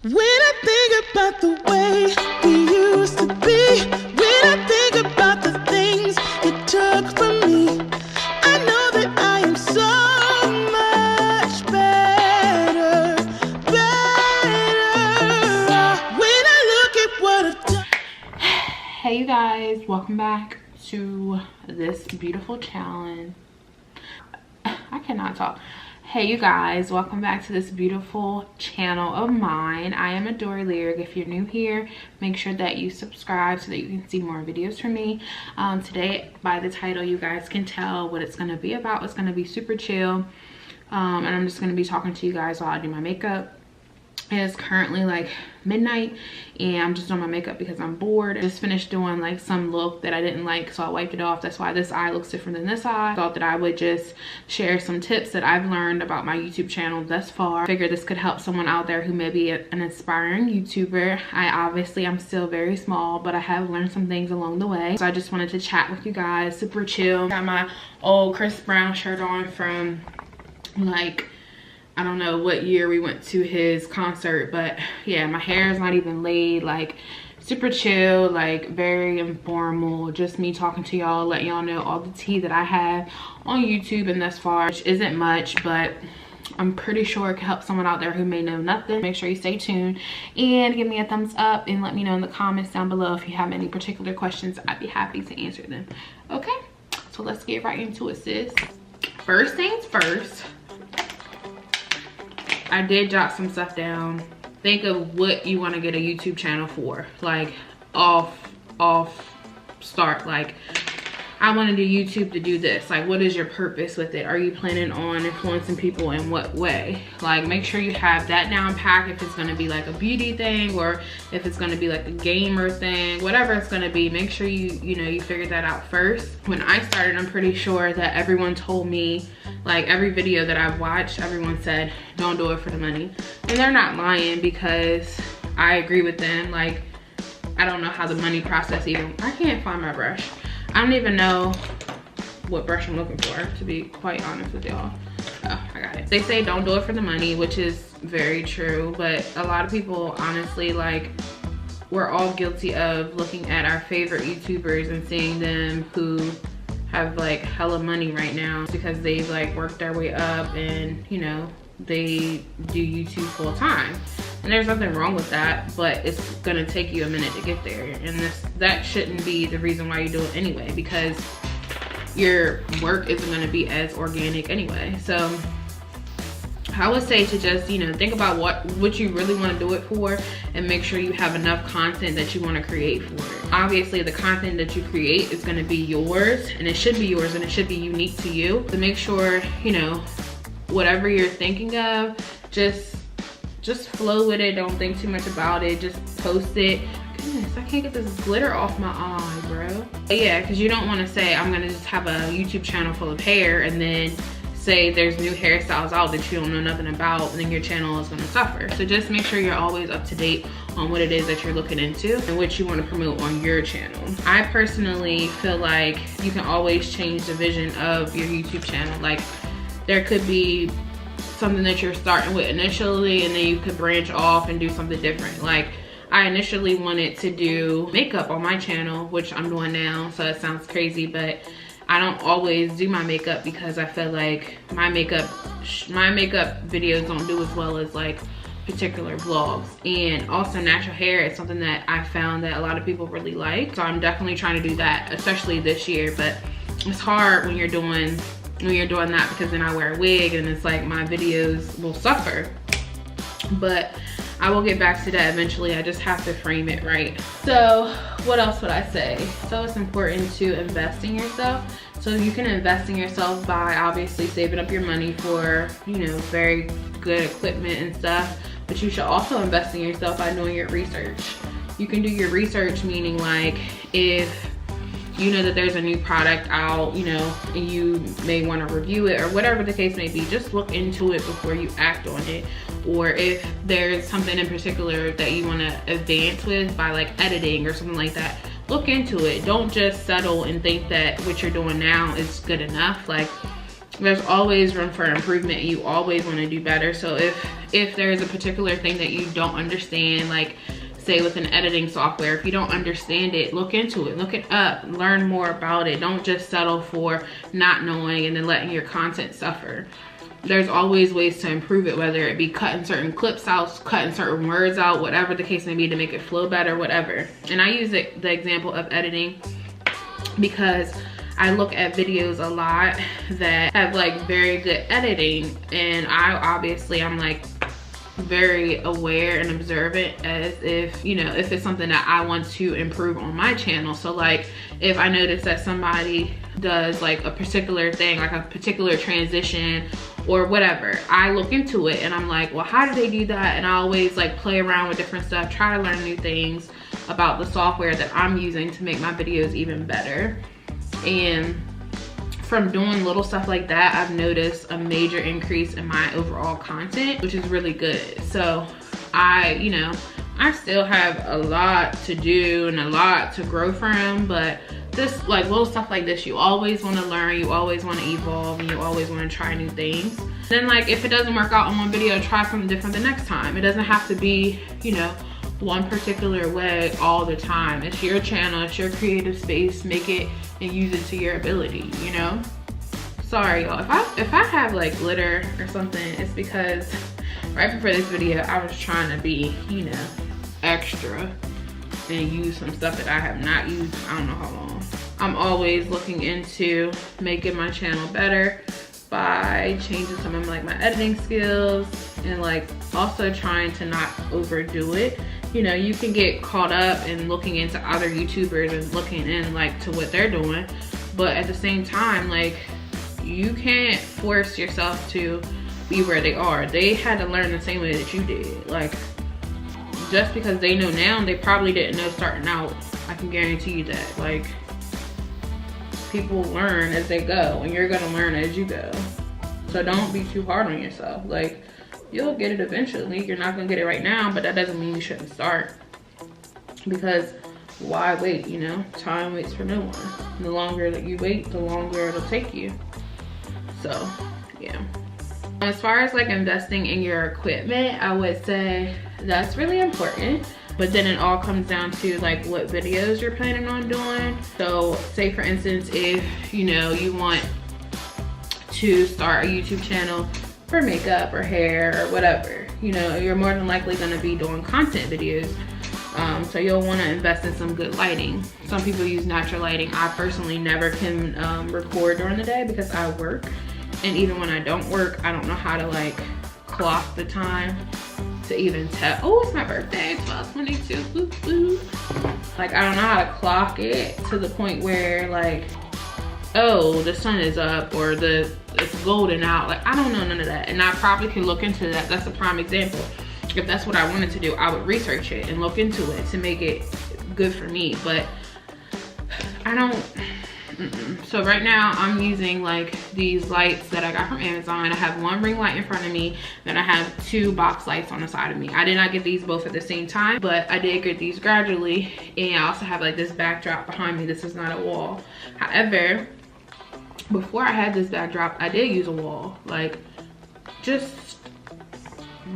When I think about the way we used to be, when I think about the things you took from me, I know that I am so much better. When I look at what I've done. Hey you guys, welcome back to this beautiful challenge. I cannot talk. Hey you guys, welcome back to this beautiful channel of mine. I am iamadorelyric. If you're new here, make sure that you subscribe so that you can see more videos from me. Today, by the title, you guys can tell what it's going to be about. It's going to be super chill, and I'm just going to be talking to you guys while I do my makeup. It's currently like midnight and I'm just doing my makeup because I'm bored. I just finished doing like some look that I didn't like, so I wiped it off. That's why this eye looks different than this eye. I thought that I would just share some tips that I've learned about my YouTube channel thus far. I figured this could help someone out there who may be an aspiring YouTuber. I'm still very small, but I have learned some things along the way. So I just wanted to chat with you guys, super chill. Got my old Chris Brown shirt on from like, I don't know what year we went to his concert, but yeah, my hair is not even laid, like super chill, like very informal, just me talking to y'all, letting y'all know all the tea that I have on YouTube and thus far, which isn't much, but I'm pretty sure it can help someone out there who may know nothing. Make sure you stay tuned and give me a thumbs up and let me know in the comments down below if you have any particular questions. I'd be happy to answer them. Okay, so let's get right into it, sis. First things first, I did jot some stuff down. Think of what you want to get a YouTube channel for. Like off start. Like, I want to do YouTube to do this. Like, what is your purpose with it? Are you planning on influencing people in what way? Like, make sure you have that down pat if it's going to be like a beauty thing or if it's going to be like a gamer thing, whatever it's going to be. Make sure you figure that out first. When I started, I'm pretty sure that everyone told me, like every video that I've watched, everyone said, don't do it for the money. And they're not lying, because I agree with them. Like, I don't know how the money process even, I can't find my brush. I don't even know what brush I'm looking for, to be quite honest with y'all. Oh, I got it. They say don't do it for the money, which is very true, but a lot of people, honestly, like, we're all guilty of looking at our favorite YouTubers and seeing them who have like hella money right now because they've like worked their way up and they do YouTube full time. And there's nothing wrong with that, but it's gonna take you a minute to get there. And that shouldn't be the reason why you do it anyway, because your work isn't gonna be as organic anyway. So I would say to just, think about what you really want to do it for and make sure you have enough content that you want to create for it. Obviously, the content that you create is going to be yours, and it should be yours, and it should be unique to you. So make sure, whatever you're thinking of, just flow with it. Don't think too much about it. Just post it. Goodness, I can't get this glitter off my eye, bro. But yeah, because you don't want to say, I'm going to just have a YouTube channel full of hair and then say there's new hairstyles out that you don't know nothing about, and then your channel is going to suffer. So just make sure you're always up to date on what it is that you're looking into and what you want to promote on your channel. I personally feel like you can always change the vision of your YouTube channel. Like, there could be something that you're starting with initially, and then you could branch off and do something different. Like, I initially wanted to do makeup on my channel, which I'm doing now, so it sounds crazy, but I don't always do my makeup because I feel like my makeup videos don't do as well as like particular vlogs. And also, natural hair is something that I found that a lot of people really like. So I'm definitely trying to do that, especially this year. But it's hard when you're doing that, because then I wear a wig and it's like my videos will suffer. But I will get back to that eventually. I just have to frame it right. So what else would I say? So it's important to invest in yourself. So you can invest in yourself by obviously saving up your money for, very good equipment and stuff. But you should also invest in yourself by doing your research. You can do your research, meaning like if you know that there's a new product out, and you may want to review it or whatever the case may be, just look into it before you act on it. Or if there's something in particular that you want to advance with by like editing or something like that, look into it. Don't just settle and think that what you're doing now is good enough. Like, there's always room for improvement. You always want to do better. So if there's a particular thing that you don't understand, like say with an editing software, if you don't understand it, look into it, look it up, learn more about it. Don't just settle for not knowing and then letting your content suffer. There's always ways to improve it, whether it be cutting certain clips out, cutting certain words out, whatever the case may be, to make it flow better, whatever. And I use the example of editing because I look at videos a lot that have like very good editing, and I'm like very aware and observant as if, you know, if it's something that I want to improve on my channel. So like if I notice that somebody does like a particular thing, like a particular transition or whatever, I look into it and I'm like, well, how did they do that? And I always like play around with different stuff, try to learn new things about the software that I'm using to make my videos even better. And from doing little stuff like that, I've noticed a major increase in my overall content, which is really good. So I still have a lot to do and a lot to grow from, but this like little stuff like this, you always want to learn, you always want to evolve, and you always want to try new things. Then like if it doesn't work out in one video, try something different the next time. It doesn't have to be, you know, one particular way all the time. It's your channel, it's your creative space. Make it and use it to your ability, you know. Sorry y'all, if I have like glitter or something, it's because right before this video I was trying to be, you know, extra and use some stuff that I have not used I don't know how long. I'm always looking into making my channel better by changing some of like my editing skills, and like also trying to not overdo it. You know, you can get caught up in looking into other YouTubers and looking in like to what they're doing, but at the same time, like you can't force yourself to be where they are. They had to learn the same way that you did. Like just because they know now, they probably didn't know starting out. I can guarantee you that. Like people learn as they go, and you're gonna learn as you go. So don't be too hard on yourself. Like you'll get it eventually. You're not gonna get it right now, but that doesn't mean you shouldn't start. Because why wait, you know? Time waits for no one. The longer that you wait, the longer it'll take you. So, yeah. As far as like investing in your equipment, I would say that's really important. But then it all comes down to like what videos you're planning on doing. So say for instance, if you know you want to start a YouTube channel for makeup or hair or whatever, you know, you're more than likely going to be doing content videos. So you'll want to invest in some good lighting. Some people use natural lighting. I personally never can record during the day because I work, and even when I don't work, I don't know how to like clock the time to even tell. Oh, it's my birthday, 12/22. Woo, woo. Like I don't know how to clock it to the point where like, oh, the sun is up or it's golden out. Like I don't know none of that, and I probably can look into that. That's a prime example. If that's what I wanted to do, I would research it and look into it to make it good for me. But I don't. So right now I'm using like these lights that I got from Amazon. I have one ring light in front of me, then I have two box lights on the side of me. I did not get these both at the same time, but I did get these gradually. And I also have like this backdrop behind me. This is not a wall. However, before I had this backdrop, I did use a wall. Like just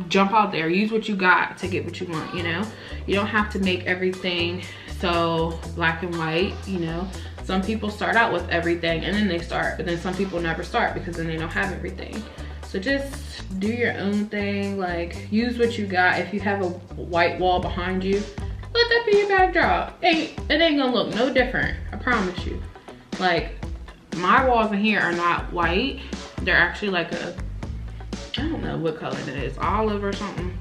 jump out there, use what you got to get what you want, you know. You don't have to make everything so black and white, you know. Some people start out with everything and then they start, but then some people never start because then they don't have everything. So just do your own thing, like use what you got. If you have a white wall behind you, let that be your backdrop. It ain't gonna look no different, I promise you. Like my walls in here are not white, they're actually like a, I don't know what color it is, olive or something,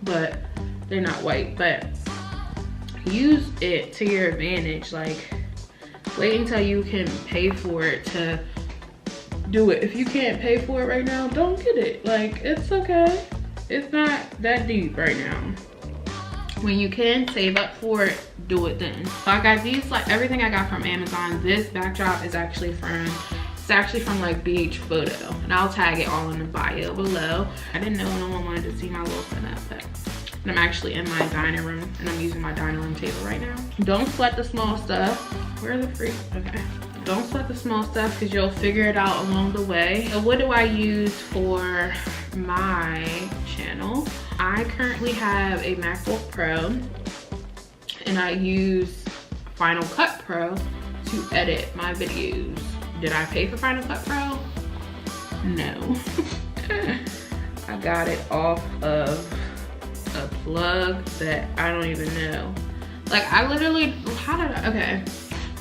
but they're not white. But use it to your advantage. Like wait until you can pay for it to do it. If you can't pay for it right now, don't get it. Like it's okay, it's not that deep right now. When you can save up for it, do it then. So I got these, like everything I got from Amazon. This backdrop is actually from like BH Photo, and I'll tag it all in the bio below. I didn't know no one wanted to see my little setup, but I'm actually in my dining room and I'm using my dining room table right now. Don't sweat the small stuff. Where are the fruit? Okay. don't sweat the small stuff because you'll figure it out along the way. So what do I use for my channel? I currently have a MacBook Pro and I use Final Cut Pro to edit my videos. Did I pay for Final Cut Pro? No. I got it off of a plug that I don't even know. Like I literally, okay.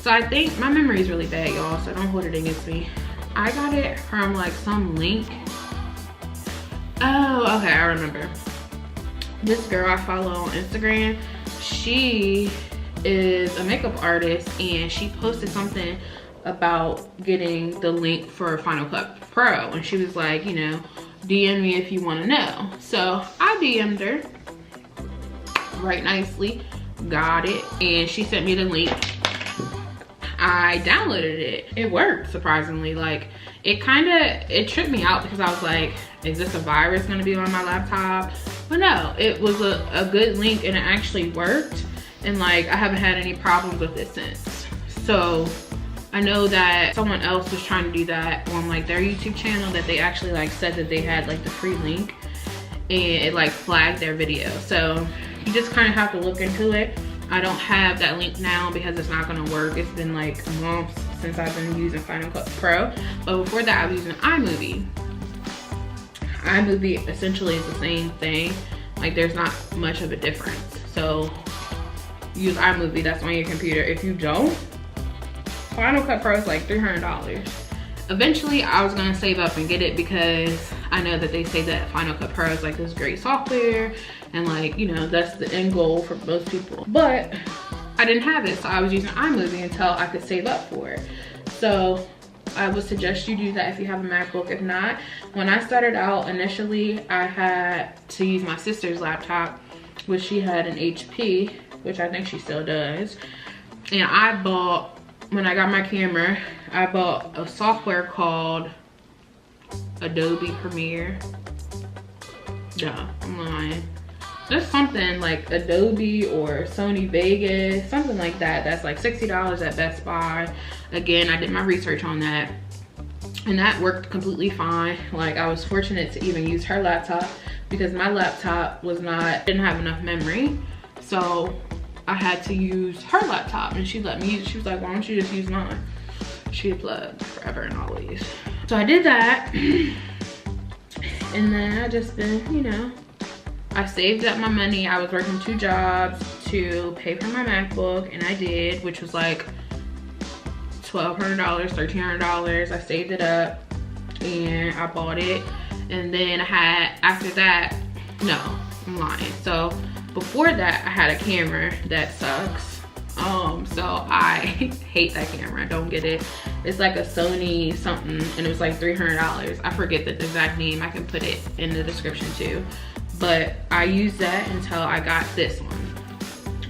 So I think my memory is really bad, y'all, so don't hold it against me. I got it from like some link. Oh, okay, I remember. This girl I follow on Instagram, she is a makeup artist and she posted something about getting the link for Final Cut Pro. And she was like, you know, DM me if you want to know. So I DM'd her right nicely, got it, and she sent me the link. I downloaded it. It worked, surprisingly. Like it tripped me out because I was like, is this a virus gonna be on my laptop? But no, it was a good link and it actually worked. And like I haven't had any problems with it since. So I know that someone else was trying to do that on like their YouTube channel, that they actually like said that they had like the free link and it like flagged their video. So you just kind of have to look into it. I don't have that link now because it's not gonna work. It's been like months since I've been using Final Cut Pro. But before that, I was using iMovie. iMovie essentially is the same thing. Like there's not much of a difference. So use iMovie, that's on your computer. If you don't, Final Cut Pro is like $300. Eventually, I was gonna save up and get it because I know that they say that Final Cut Pro is like this great software and like, you know, that's the end goal for most people. But I didn't have it, so I was using iMovie until I could save up for it. So I would suggest you do that if you have a MacBook. If not, when I started out initially, I had to use my sister's laptop, which she had an HP, which I think she still does. And I bought, when I got my camera, I bought a software called Adobe Premiere. Yeah, I'm lying. There's something like Adobe or Sony Vegas, something like that. That's like $60 at Best Buy. Again, I did my research on that and that worked completely fine. Like I was fortunate to even use her laptop because my laptop didn't have enough memory. So I had to use her laptop and she let me use it. She was like, why don't you just use mine? She plugged forever and always. So I did that. And then I just been, you know, I saved up my money. I was working 2 jobs to pay for my MacBook, and I did, which was like $1,200, $1,300. I saved it up and I bought it. And then I had, after that, no, I'm lying. So before that, I had a camera that sucks. So I hate that camera. Don't get it. It's like a Sony something, and it was like $300. I forget the exact name. I can put it in the description too. But I used that until I got this one.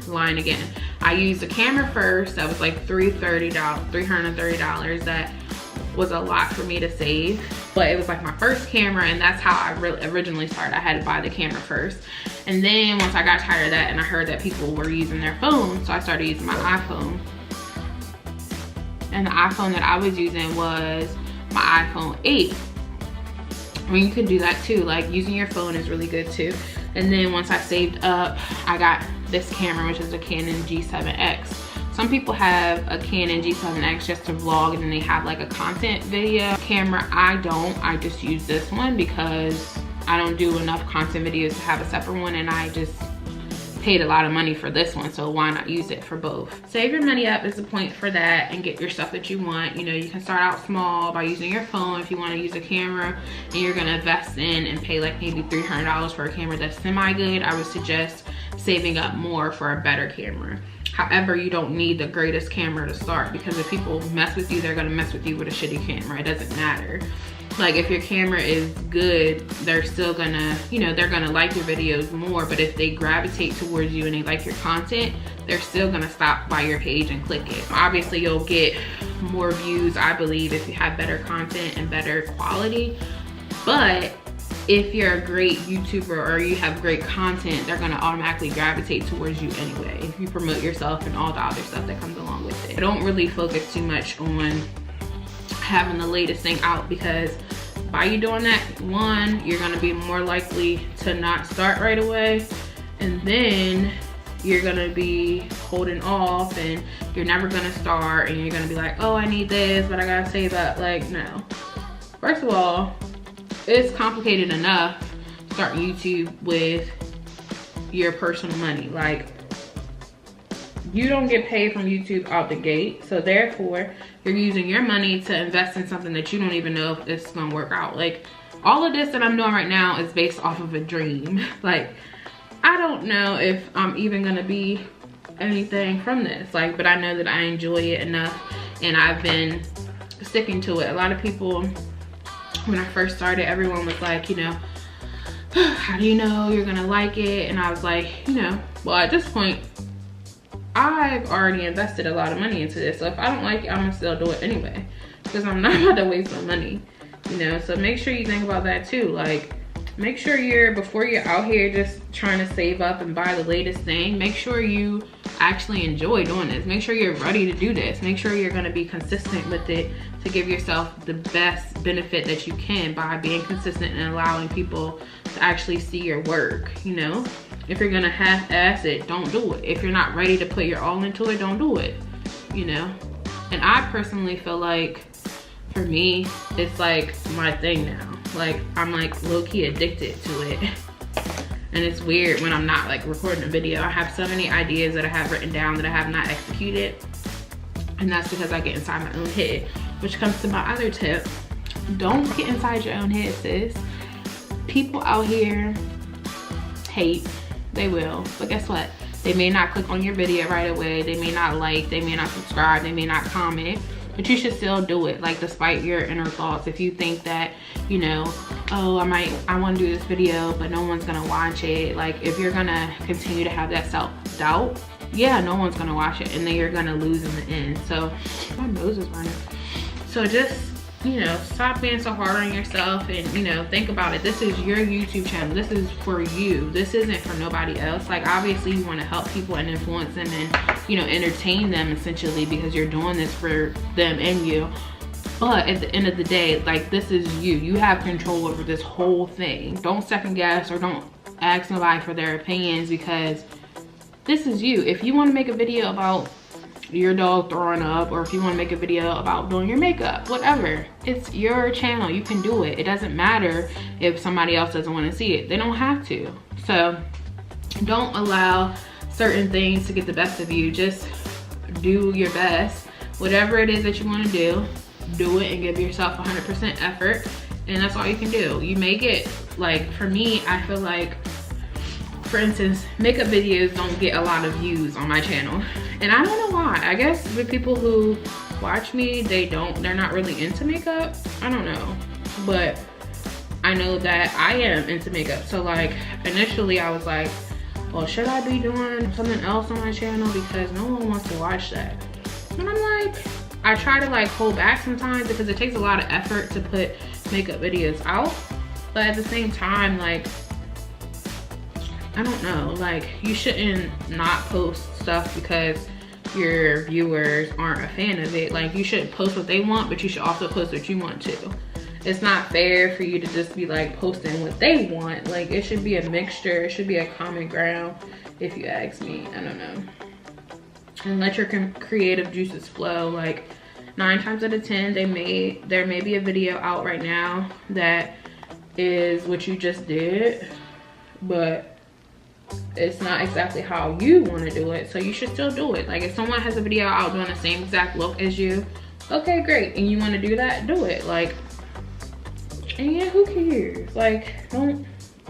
Lying again. I used the camera first. That was like $330. That was a lot for me to save, but it was like my first camera, and that's how I originally started. I had to buy the camera first, and then once I got tired of that and I heard that people were using their phone, so I started using my iPhone. And the iPhone that I was using was my iPhone 8. I mean, you can do that too. Like using your phone is really good too. And then once I saved up, I got this camera, which is a Canon G7X. Some people have a Canon G7X just to vlog, and then they have like a content video camera. I don't. I just use this one because I don't do enough content videos to have a separate one, and I just paid a lot of money for this one, so why not use it for both? Save your money up is the point for that, and get your stuff that you want. You know, you can start out small by using your phone if you want to use a camera and you're gonna invest in and pay like maybe $300 for a camera that's semi-good. I would suggest saving up more for a better camera. However, you don't need the greatest camera to start, because if people mess with you, they're gonna mess with you with a shitty camera. It doesn't matter. Like if your camera is good, they're still gonna, you know, they're gonna like your videos more. But if they gravitate towards you and they like your content, they're still gonna stop by your page and click it. Obviously, you'll get more views, I believe, if you have better content and better quality. But if you're a great YouTuber or you have great content, they're gonna automatically gravitate towards you anyway. If you promote yourself and all the other stuff that comes along with it. I don't really focus too much on having the latest thing out, because by you doing that, one, you're gonna be more likely to not start right away, and then you're gonna be holding off and you're never gonna start, and you're gonna be like, oh, I need this, but I gotta save up. Like, no. First of all, it's complicated enough starting YouTube with your personal money. Like, you don't get paid from YouTube out the gate, so therefore you're using your money to invest in something that you don't even know if it's gonna work out. Like, all of this that I'm doing right now is based off of a dream. Like, I don't know if I'm even gonna be anything from this, like, but I know that I enjoy it enough and I've been sticking to it. A lot of people, when I first started, everyone was like, you know, how do you know you're gonna like it? And I was like, you know, well, at this point, I've already invested a lot of money into this. So if I don't like it, I'm gonna still do it anyway, because I'm not about to waste my money, you know? So make sure you think about that too. Like, make sure before you're out here just trying to save up and buy the latest thing, make sure you actually enjoy doing this. Make sure you're ready to do this. Make sure you're gonna be consistent with it to give yourself the best benefit that you can by being consistent and allowing people to actually see your work, you know? If you're gonna half-ass it, don't do it. If you're not ready to put your all into it, don't do it, you know? And I personally feel like, for me, it's like my thing now. Like, I'm like low-key addicted to it. And it's weird when I'm not like recording a video. I have so many ideas that I have written down that I have not executed. And that's because I get inside my own head, which comes to my other tip. Don't get inside your own head, sis. People out here hate, they will, but guess what? They may not click on your video right away. They may not like, they may not subscribe, they may not comment, but you should still do it. Like, despite your inner thoughts, if you think that, you know, oh, I want to do this video, but no one's gonna watch it. Like, if you're gonna continue to have that self-doubt, yeah, no one's gonna watch it, and then you're gonna lose in the end. So, my nose is running. So just, you know, stop being so hard on yourself, and, you know, think about it. This is your YouTube channel. This is for you. This isn't for nobody else. Like, obviously you want to help people and influence them and, you know, entertain them essentially, because you're doing this for them and you. But at the end of the day, like, this is you. You have control over this whole thing. Don't second guess or don't ask nobody for their opinions, because this is you. If you want to make a video about your dog throwing up, or if you want to make a video about doing your makeup, whatever, it's your channel. You can do it. It doesn't matter if somebody else doesn't want to see it. They don't have to. So don't allow certain things to get the best of you. Just do your best. Whatever it is that you want to do it and give yourself 100% effort, and that's all you can do. You may get, like, for me, I feel like, for instance, makeup videos don't get a lot of views on my channel, and I don't know why. I guess the people who watch me, they're not really into makeup. I don't know, but I know that I am into makeup. So, like, initially I was like, well, should I be doing something else on my channel, because no one wants to watch that? And I'm like, I try to like hold back sometimes, because it takes a lot of effort to put makeup videos out, but at the same time, like, I don't know, like, you shouldn't not post stuff because your viewers aren't a fan of it. Like, you shouldn't post what they want, but you should also post what you want to. It's not fair for you to just be like posting what they want. Like, it should be a mixture. It should be a common ground, if you ask me. I don't know. And let your creative juices flow. Like, 9 times out of 10, there may be a video out right now that is what you just did, but it's not exactly how you want to do it, so you should still do it. Like, if someone has a video out doing the same exact look as you, okay, great, and you want to do that, do it. Like, and yeah, who cares? Like, don't,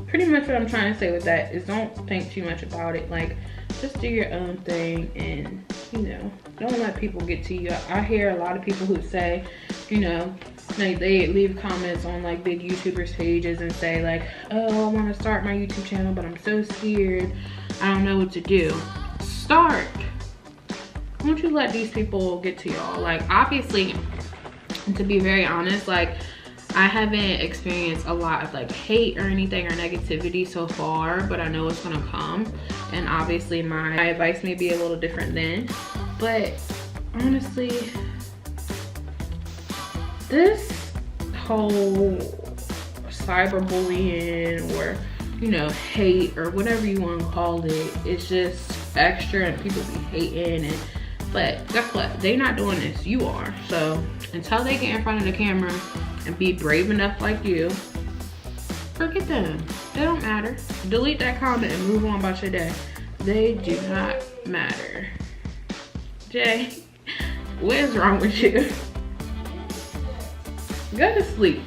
pretty much what I'm trying to say with that is don't think too much about it. Like, just do your own thing, and, you know, don't let people get to you. I hear a lot of people who say, you know, like, they leave comments on like big YouTubers pages and say like, oh, I want to start my YouTube channel, but I'm so scared, I don't know what to do. Start. Don't you let these people get to y'all. Like, obviously, to be very honest, like, I haven't experienced a lot of like hate or anything or negativity so far, but I know it's gonna come. And obviously my advice may be a little different then. But honestly, this whole cyberbullying or, you know, hate or whatever you want to call it, it's just extra and people be hating. And but guess what? They're not doing this, you are. So until they get in front of the camera and be brave enough like you, forget them. They don't matter. Delete that comment and move on about your day. They do not matter. Jay, what is wrong with you? Go to sleep.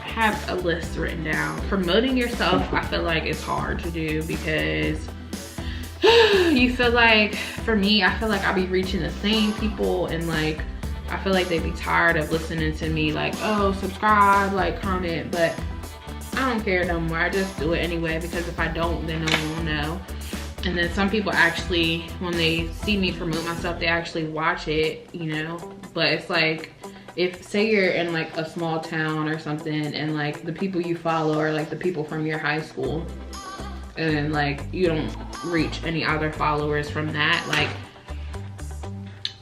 Have a list written down. Promoting yourself, I feel like it's hard to do because you feel like, for me, I feel like I be reaching the same people, and like I feel like they be tired of listening to me like, oh, subscribe, like, comment, but I don't care no more. I just do it anyway, because if I don't, then no one will know. And then some people actually, when they see me promote myself, they actually watch it, you know. But it's like, if say you're in like a small town or something, and like the people you follow are like the people from your high school, and like you don't reach any other followers from that, like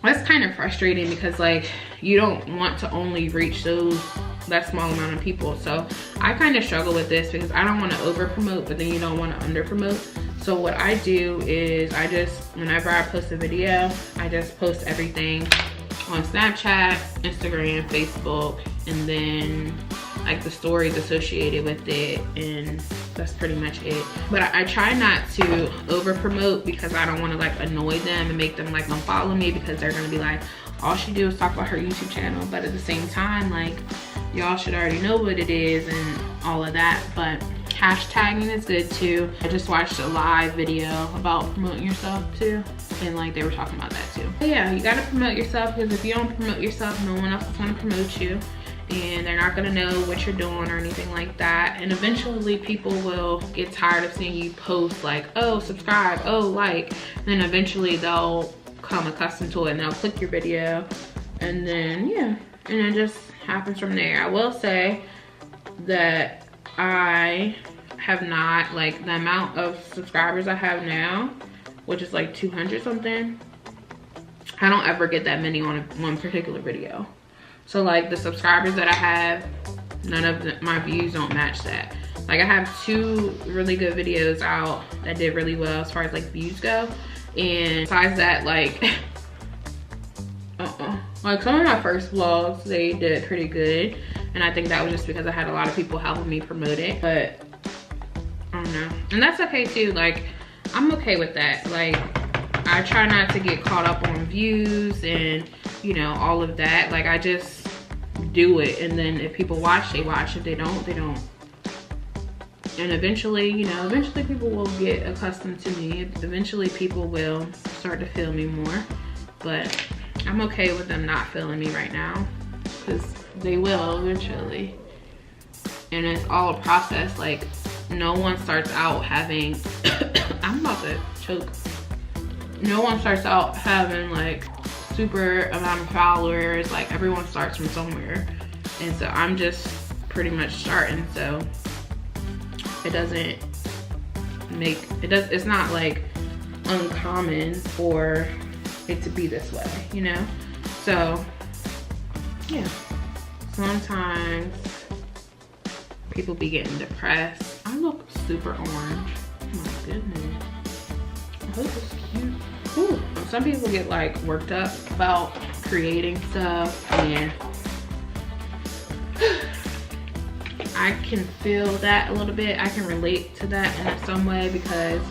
that's kind of frustrating, because like you don't want to only reach that small amount of people. So I kind of struggle with this because I don't want to over promote, but then you don't want to under promote. So what I do is I just, whenever I post a video, I just post everything on Snapchat, Instagram, Facebook, and then like the stories associated with it, and that's pretty much it. But I try not to over promote, because I don't want to like annoy them and make them like unfollow me, because they're gonna be like, all she do is talk about her YouTube channel. But at the same time, like, y'all should already know what it is and all of that. But hashtagging is good too. I just watched a live video about promoting yourself too, and like they were talking about that too. But yeah, you gotta promote yourself, because if you don't promote yourself, no one else is gonna promote you, and they're not gonna know what you're doing or anything like that. And eventually people will get tired of seeing you post like, oh, subscribe, oh, like, and then eventually they'll come accustomed to it and they'll click your video, and then yeah, and it just happens from there. I will say that I have not, like, the amount of subscribers I have now, which is like 200 something, I don't ever get that many on one particular video. So like the subscribers that I have, none of my views don't match that. Like I have 2 really good videos out that did really well as far as like views go, and besides that, like like some of my first vlogs, they did pretty good, and I think that was just because I had a lot of people helping me promote it. But I don't know, and that's okay too. Like I'm okay with that. Like I try not to get caught up on views and, you know, all of that. Like I just do it, and then if people watch, they watch. If they don't, they don't. And eventually, you know, eventually people will get accustomed to me. Eventually people will start to feel me more. But I'm okay with them not feeling me right now, because they will eventually. And it's all a process. Like no one starts out having I'm about to choke. No one starts out having like super amount of followers. Like everyone starts from somewhere, and so I'm just pretty much starting. So it doesn't make it's not like uncommon for it to be this way, you know. So yeah, sometimes people be getting depressed. I look super orange. Oh my goodness, I hope it's cute. Ooh. Some people get like worked up about creating stuff, and I can feel that a little bit. I can relate to that in some way, because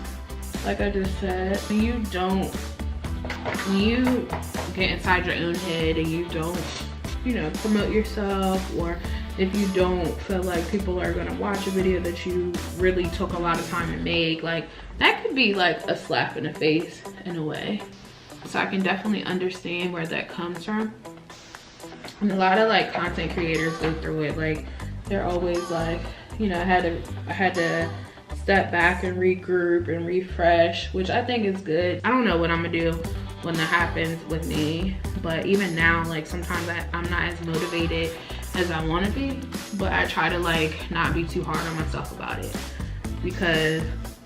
like I just said, when you get inside your own head and you don't, you know, promote yourself, or if you don't feel like people are gonna watch a video that you really took a lot of time to make, like that could be like a slap in the face in a way. So I can definitely understand where that comes from. And a lot of like content creators go through it. Like they're always like, you know, I had to step back and regroup and refresh, which I think is good. I don't know what I'm gonna do when that happens with me, But even now, like sometimes I'm not as motivated as I want to be, but I try to like not be too hard on myself about it, because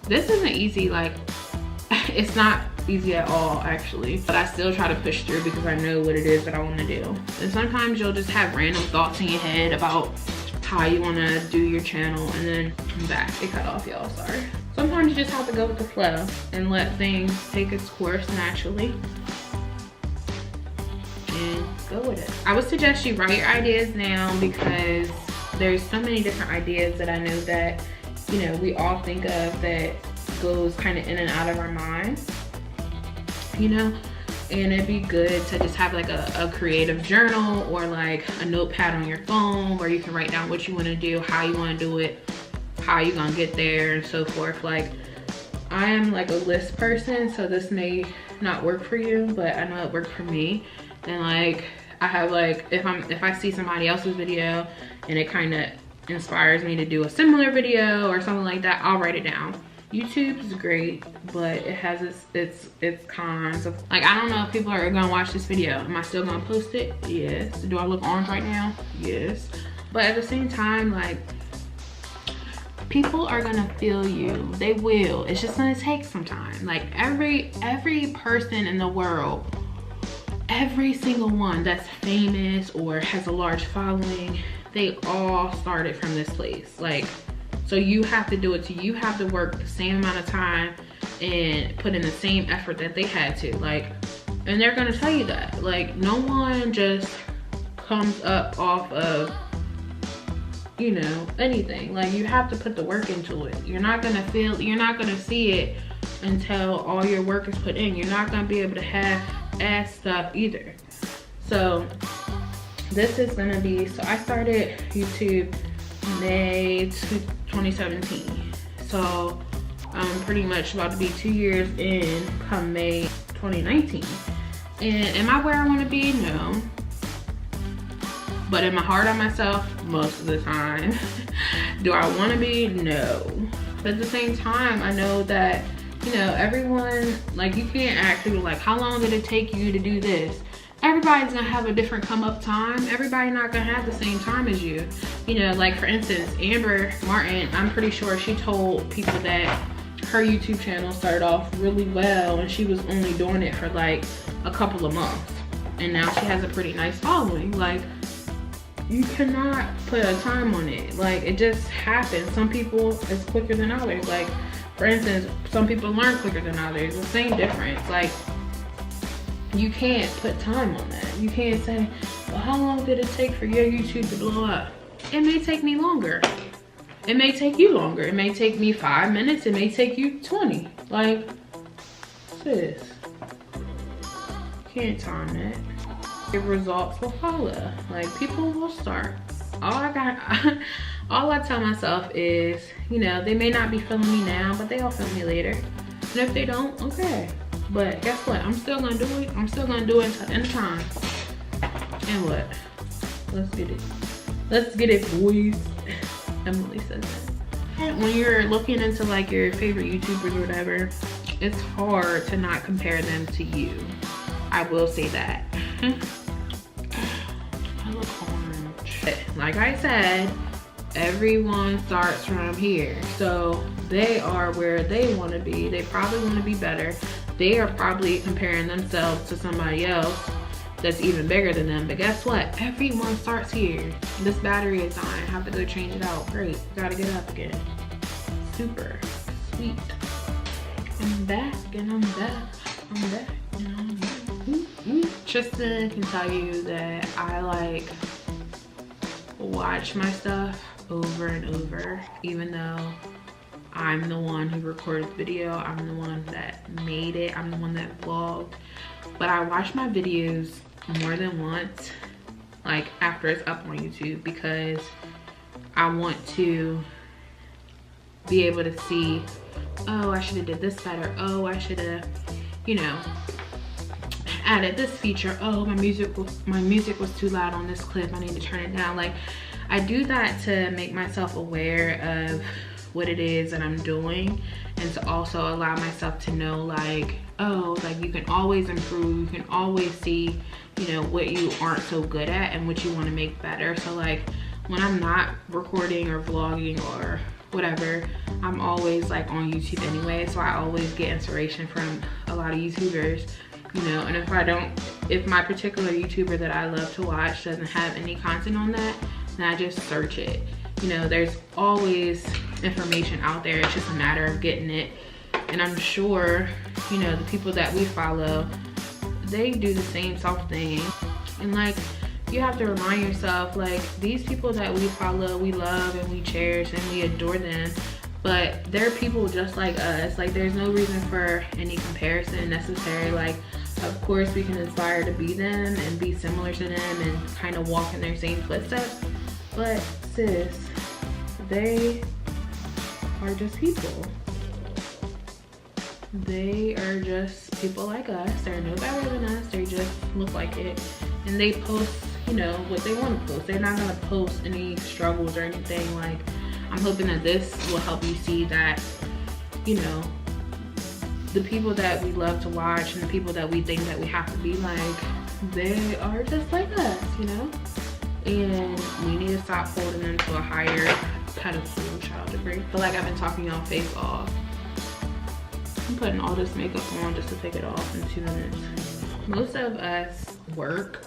this isn't easy. Like it's not easy at all actually, but I still try to push through because I know what it is that I want to do. And sometimes you'll just have random thoughts in your head about how you want to do your channel, and then I'm back. It cut off, y'all, sorry. Sometimes you just have to go with the flow and let things take its course naturally and go with it. I would suggest you write your ideas down, because there's so many different ideas that I know that, you know, we all think of that goes kind of in and out of our minds, you know. And it'd be good to just have like a creative journal or like a notepad on your phone where you can write down what you want to do, how you want to do it, how you gonna get there, and so forth. Like I am like a list person, so this may not work for you, but I know it worked for me. And like I have like, if I see somebody else's video and it kind of inspires me to do a similar video or something like that, I'll write it down. YouTube is great, but it has its cons of, like, I don't know if people are gonna watch this video. Am I still gonna post it? Yes. Do I look orange right now? Yes. But at the same time, like, people are gonna feel you. They will. It's just gonna take some time. Like every person in the world, every single one that's famous or has a large following, they all started from this place. Like, so you have to do it too. You have to work the same amount of time and put in the same effort that they had to. Like, and they're gonna tell you that. Like, no one just comes up off of, you know, anything. Like, you have to put the work into it. You're not gonna see it until all your work is put in. You're not gonna be able to half-ass stuff either. So this is gonna be, so I started YouTube May 2017. So I'm pretty much about to be 2 years in come May 2019. And am I where I want to be? No. But am I hard on myself? Most of the time. Do I want to be? No. But at the same time, I know that, you know, everyone, like, you can't ask people like, how long did it take you to do this? Everybody's gonna have a different come up time. Everybody's not gonna have the same time as you. You know, like for instance, Amber Martin, I'm pretty sure she told people that her YouTube channel started off really well and she was only doing it for like a couple of months. And now she has a pretty nice following. Like, you cannot put a time on it. Like, it just happens. Some people, it's quicker than others. Like, for instance, some people learn quicker than others. The same difference. Like, you can't put time on that. You can't say, well, how long did it take for your YouTube to blow up? It may take me longer. It may take you longer. It may take me 5 minutes. It may take you 20. Like, sis, can't time it. The results will follow. Like, people will start. All I tell myself is, you know, they may not be feeling me now, but they'll feel me later. And if they don't, okay. But guess what? I'm still gonna do it. I'm still gonna do it until the end of time. And what? Let's get it. Let's get it, boys. Emily says that. When you're looking into like your favorite YouTubers or whatever, it's hard to not compare them to you. I will say that. I look orange. Like I said, everyone starts from here. So they are where they want to be. They probably want to be better. They are probably comparing themselves to somebody else that's even bigger than them. But guess what? Everyone starts here. This battery is dying. I have to go change it out. Great. Gotta get up again. Super sweet. I'm back and I'm back. I'm back and I'm back. Tristan can tell you that I like watch my stuff over and over, even though I'm the one who recorded the video. I'm the one that made it. I'm the one that vlogged. But I watch my videos more than once, like after it's up on YouTube, because I want to be able to see, oh, I should have did this better. Oh, I should have, you know, added this feature. Oh, my music was too loud on this clip. I need to turn it down. Like, I do that to make myself aware of what it is that I'm doing, and to also allow myself to know like, oh, like you can always improve, you can always see, you know, what you aren't so good at and what you want to make better. So like when I'm not recording or vlogging or whatever, I'm always like on YouTube anyway, so I always get inspiration from a lot of YouTubers, you know. And if my particular YouTuber that I love to watch doesn't have any content on that, then I just search it. You know, there's always information out there, it's just a matter of getting it. And I'm sure, you know, the people that we follow, they do the same self thing. And like, you have to remind yourself, like, these people that we follow, we love and we cherish and we adore them, but they're people just like us. Like, there's no reason for any comparison necessary. Like, of course we can aspire to be them and be similar to them and kind of walk in their same footsteps, but sis, they are just people. They are just people like us. They're no better than us. They just look like it. And they post, you know, what they want to post. They're not gonna post any struggles or anything. Like, I'm hoping that this will help you see that, you know, the people that we love to watch and the people that we think that we have to be like, they are just like us, you know? And we need to stop holding them to a higher pedestal, child degree. But like, I've been talking y'all face off. I'm putting all this makeup on just to take it off in 2 minutes. Most of us work,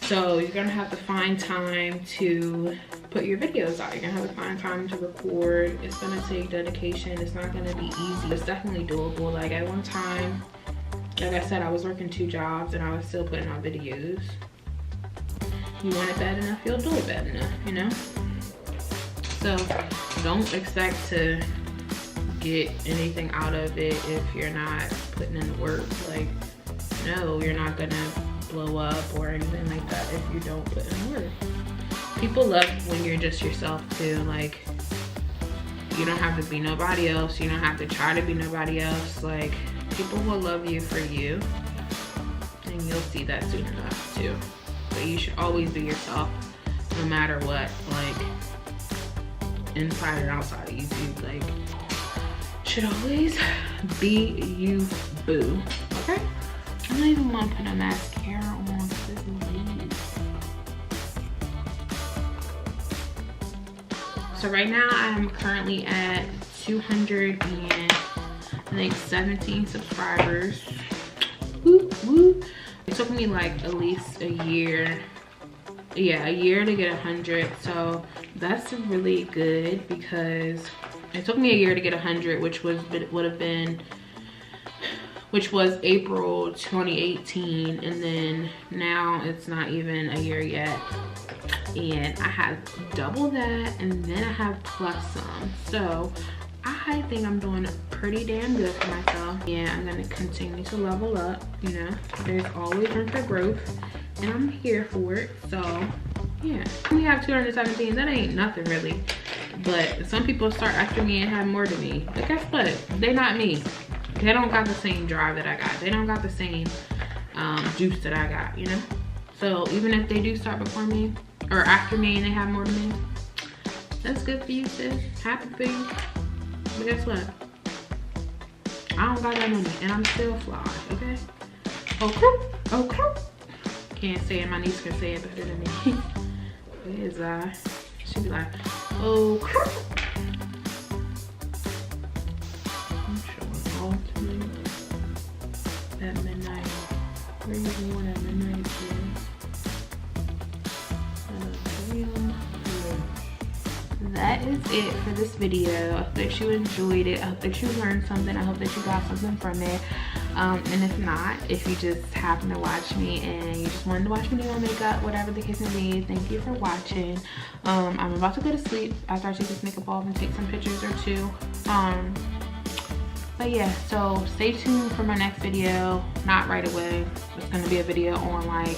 so you're gonna have to find time to put your videos out. You're gonna have to find time to record. It's gonna take dedication. It's not gonna be easy. It's definitely doable. Like, at one time, like I said, I was working 2 jobs and I was still putting out videos. You want it bad enough, you'll do it bad enough, you know? So don't expect to get anything out of it if you're not putting in the work. Like, no, you're not gonna blow up or anything like that if you don't put in the work. People love when you're just yourself too. Like, you don't have to be nobody else. You don't have to try to be nobody else. Like, people will love you for you, and you'll see that soon enough too. But you should always be yourself, no matter what. Like, inside and outside of YouTube, like, should always be you, boo. Okay? I don't even want to put a mascara on. This is weird. So right now I'm currently at 217 subscribers. Woo, woo. It took me like at least a year. Yeah, a year to get 100. So that's really good because it took me a year to get 100, which was April 2018, and then now it's not even a year yet, and I have double that, and then I have plus some. So I think I'm doing pretty damn good for myself. Yeah, I'm gonna continue to level up. You know, there's always room for growth, and I'm here for it. So yeah, we have 217. That ain't nothing really. But some people start after me and have more than me. But guess what? They're not me. They don't got the same drive that I got. They don't got the same juice that I got, you know? So even if they do start before me or after me and they have more than me, that's good for you, sis. Happy for you. But guess what? I don't got that money and I'm still fly, okay? Okay, okay. Can't say it. My niece can say it better than me. Where's she be like, oh, I'm showing all to me at midnight. Where you going at midnight, That is it for this video. I hope that you enjoyed it. I hope that you learned something. I hope that you got something from it. And if not, if you just happen to watch me and you just wanted to watch me do my makeup, whatever the case may be, thank you for watching. I'm about to go to sleep after I take this makeup off and take some pictures or 2. But yeah, so stay tuned for my next video. Not right away. It's gonna be a video on like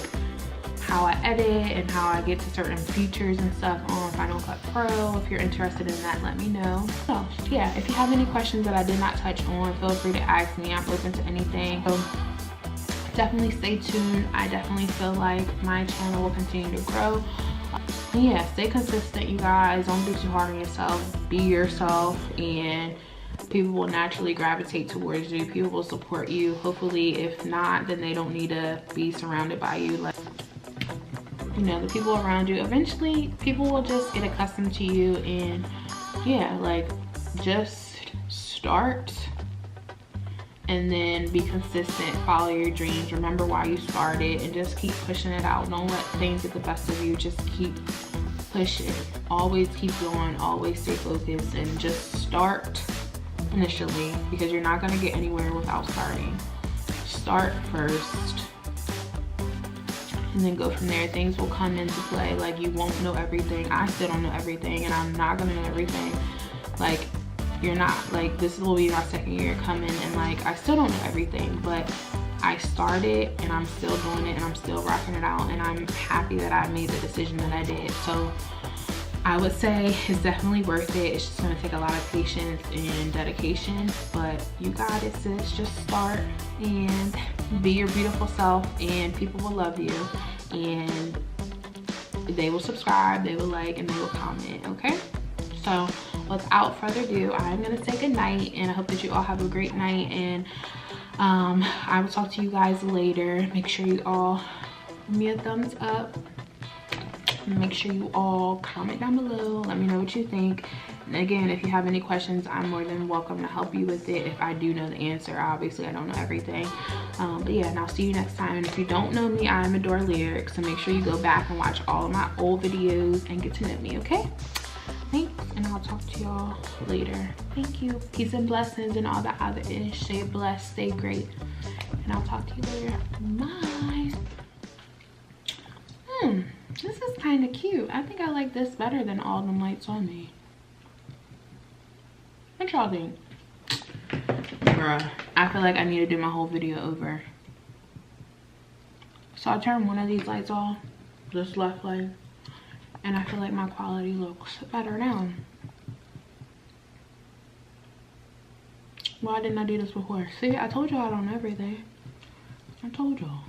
how I edit and how I get to certain features and stuff on Final Cut Pro. If you're interested in that, let me know. So yeah, if you have any questions that I did not touch on, feel free to ask me. I'm open to anything. So definitely stay tuned. I definitely feel like my channel will continue to grow. And yeah, stay consistent, you guys. Don't be too hard on yourself. Be yourself, and people will naturally gravitate towards you. People will support you. Hopefully, if not, then they don't need to be surrounded by you. Like, you know, the people around you, eventually people will just get accustomed to you. And yeah, like, just start and then be consistent. Follow your dreams. Remember why you started, and just keep pushing it out. Don't let things get the best of you. Just keep pushing. Always keep going. Always stay focused, and just start initially, because you're not going to get anywhere without starting. Start first, and then go from there. Things will come into play. Like, you won't know everything. I still don't know everything, and I'm not going to know everything. Like, you're not. Like, this will be my second year coming, and like, I still don't know everything, but I started, and I'm still doing it, and I'm still rocking it out, and I'm happy that I made the decision that I did. So I would say it's definitely worth it. It's just going to take a lot of patience and dedication, but you got it, sis. Just start and be your beautiful self, and people will love you, and they will subscribe, they will like, and they will comment. Okay, so without further ado, I'm going to say good night, and I hope that you all have a great night, and I will talk to you guys later. Make sure you all give me a thumbs up. Make sure you all comment down below. Let me know what you think. And again, if you have any questions, I'm more than welcome to help you with it. If I do know the answer, obviously I don't know everything. But yeah, and I'll see you next time. And if you don't know me, I'm iamadorelyric. So make sure you go back and watch all of my old videos and get to know me, okay? Thanks, and I'll talk to y'all later. Thank you. Peace and blessings and all the other ish. Stay blessed, stay great. And I'll talk to you later. Bye. This is kind of cute. I think I like this better than all them lights on me. What y'all think? Bruh, I feel like I need to do my whole video over. So I turned one of these lights off, this left light, and I feel like my quality looks better now. Why didn't I do this before? See, I told y'all I don't know everything. I told y'all.